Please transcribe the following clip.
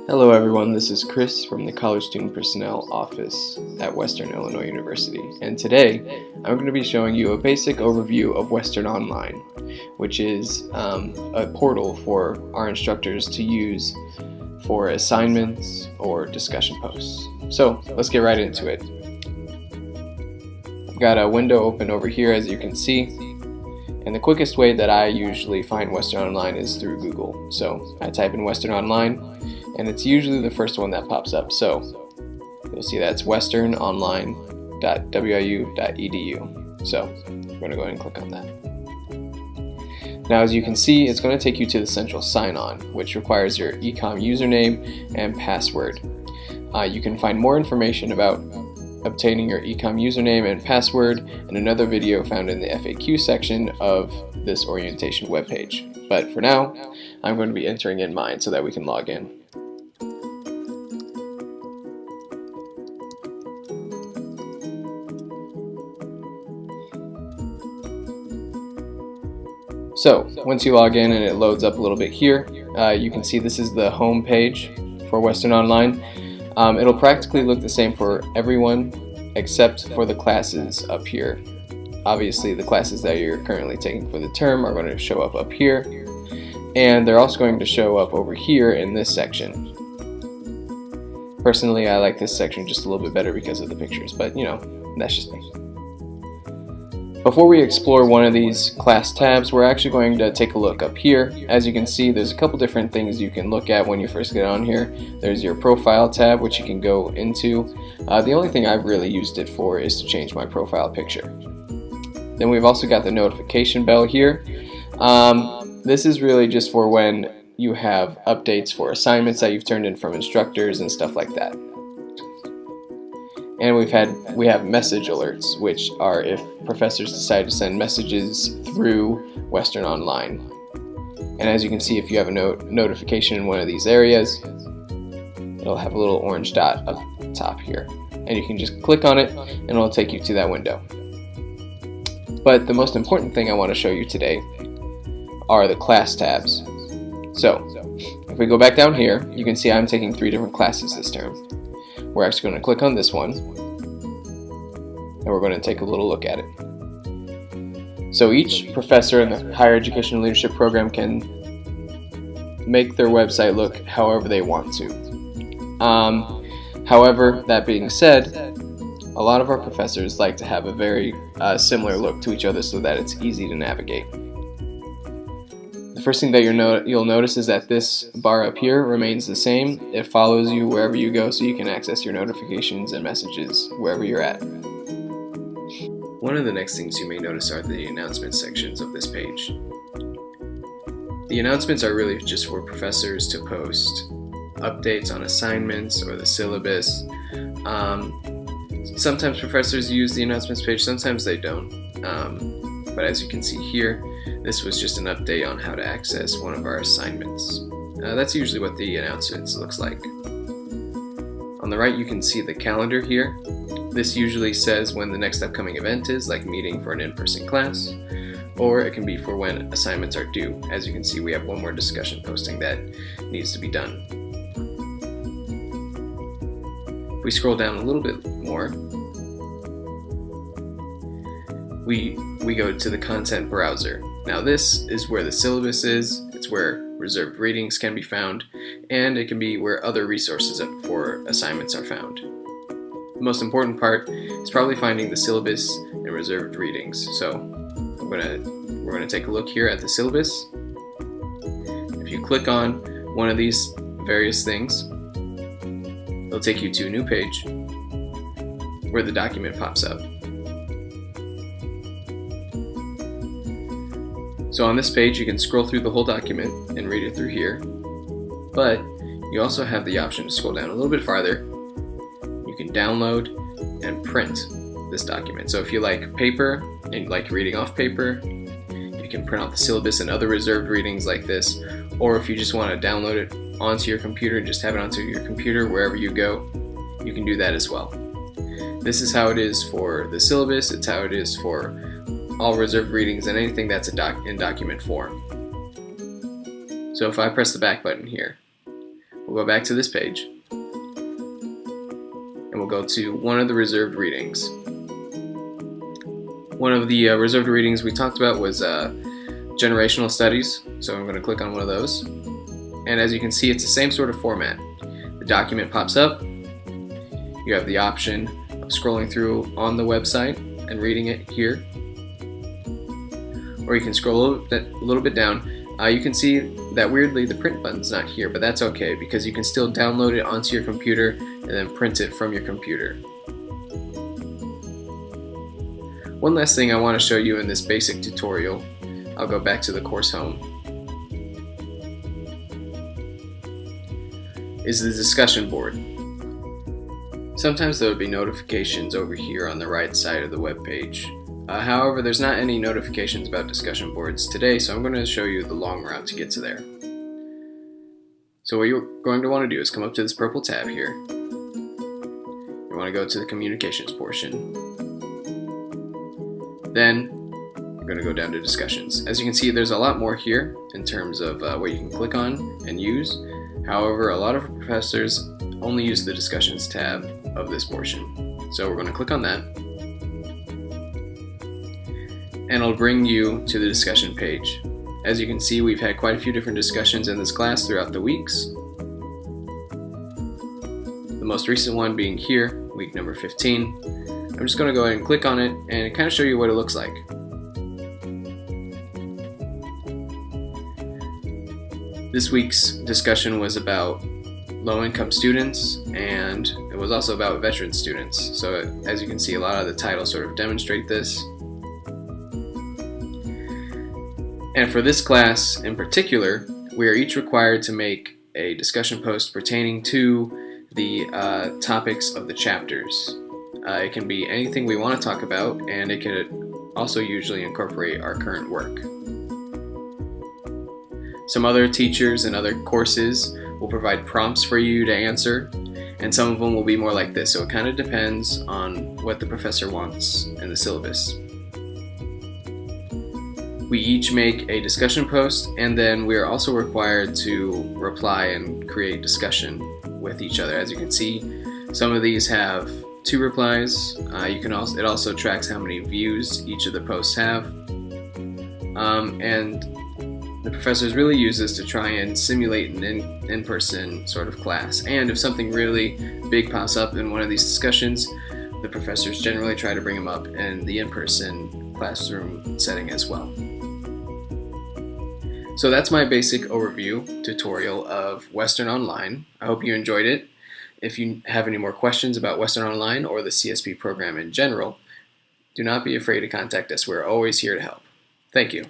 Hello everyone, this is Kris from the College Student Personnel Office at Western Illinois University, and today I'm going to be showing you a basic overview of WesternOnline, which is a portal for our instructors to use for assignments or discussion posts. So let's get right into it. I've got a window open over here, as you can see, and the quickest way that I usually find WesternOnline is through Google. So I type in WesternOnline, and it's usually the first one that pops up. So you'll see that's westernonline.wiu.edu. So we're going to go ahead and click on that. Now, as you can see, it's going to take you to the central sign-on, which requires your ecom username and password. You can find more information about obtaining your ecom username and password in another video found in the FAQ section of this orientation webpage. But for now, I'm going to be entering in mine so that we can log in. So once you log in and it loads up a little bit here, you can see this is the home page for WesternOnline. It'll practically look the same for everyone except for the classes up here. Obviously, the classes that you're currently taking for the term are going to show up here, and they're also going to show up over here in this section. Personally, I like this section just a little bit better because of the pictures, but you know, that's just me. Before we explore one of these class tabs, we're actually going to take a look up here. As you can see, there's a couple different things you can look at when you first get on here. There's your profile tab, which you can go into. The only thing I've really used it for is to change my profile picture. Then we've also got the notification bell here. This is really just for when you have updates for assignments that you've turned in from instructors and stuff like that. And we have message alerts, which are if professors decide to send messages through WesternOnline. And as you can see, if you have a notification in one of these areas, it'll have a little orange dot up top here. And you can just click on it and it'll take you to that window. But the most important thing I want to show you today are the class tabs. So if we go back down here, you can see I'm taking 3 different classes this term. We're actually going to click on this one, and we're going to take a little look at it. So each professor in the Higher Education Leadership program can make their website look however they want to. However, that being said, a lot of our professors like to have a very similar look to each other so that it's easy to navigate. The first thing that you'll notice is that this bar up here remains the same. It follows you wherever you go, so you can access your notifications and messages wherever you're at. One of the next things you may notice are the announcement sections of this page. The announcements are really just for professors to post updates on assignments or the syllabus. Sometimes professors use the announcements page, sometimes they don't. But as you can see here, this was just an update on how to access one of our assignments. That's usually what the announcements looks like. On the right, you can see the calendar here. This usually says when the next upcoming event is, like meeting for an in-person class, or it can be for when assignments are due. As you can see, we have one more discussion posting that needs to be done. If we scroll down a little bit more, we go to the content browser. Now this is where the syllabus is, it's where reserved readings can be found, and it can be where other resources for assignments are found. The most important part is probably finding the syllabus and reserved readings. So we're gonna take a look here at the syllabus. If you click on one of these various things, it'll take you to a new page where the document pops up. So on this page, you can scroll through the whole document and read it through here, but you also have the option to scroll down a little bit farther. You can download and print this document. So if you like paper and like reading off paper, you can print out the syllabus and other reserved readings like this, or if you just want to download it onto your computer and just have it onto your computer wherever you go, you can do that as well. This is how it is for the syllabus, it's how it is for all reserved readings and anything that's in document form. So if I press the back button here, We'll go back to this page, and we'll go to one of the reserved readings. One of the reserved readings we talked about was generational studies, so I'm going to click on one of those. And as you can see, it's the same sort of format. The document pops up. You have the option of scrolling through on the website and reading it here. Or you can scroll a little bit down. You can see that weirdly the print button's not here, but that's okay because you can still download it onto your computer and then print it from your computer. One last thing I want to show you in this basic tutorial, I'll go back to the course home, is the discussion board. Sometimes there will be notifications over here on the right side of the web page. However, there's not any notifications about discussion boards today, so I'm going to show you the long route to get to there. So what you're going to want to do is come up to this purple tab here. You want to go to the communications portion. Then you're going to go down to discussions. As you can see, there's a lot more here in terms of what you can click on and use. However, a lot of professors only use the discussions tab of this portion. So we're going to click on that. And it'll bring you to the discussion page. As you can see, we've had quite a few different discussions in this class throughout the weeks. The most recent one being here, week number 15. I'm just going to go ahead and click on it and kind of show you what it looks like. This week's discussion was about low-income students, and it was also about veteran students. So as you can see, a lot of the titles sort of demonstrate this. And for this class in particular, we are each required to make a discussion post pertaining to the topics of the chapters. It can be anything we want to talk about, and it can also usually incorporate our current work. Some other teachers and other courses will provide prompts for you to answer, and some of them will be more like this, so it kind of depends on what the professor wants in the syllabus. We each make a discussion post, and then we are also required to reply and create discussion with each other. As you can see, some of these have 2 replies. It also tracks how many views each of the posts have. And the professors really use this to try and simulate an in-person sort of class. And if something really big pops up in one of these discussions, the professors generally try to bring them up in the in-person classroom setting as well. So that's my basic overview tutorial of Western Online. I hope you enjoyed it. If you have any more questions about Western Online or the CSP program in general, do not be afraid to contact us. We're always here to help. Thank you.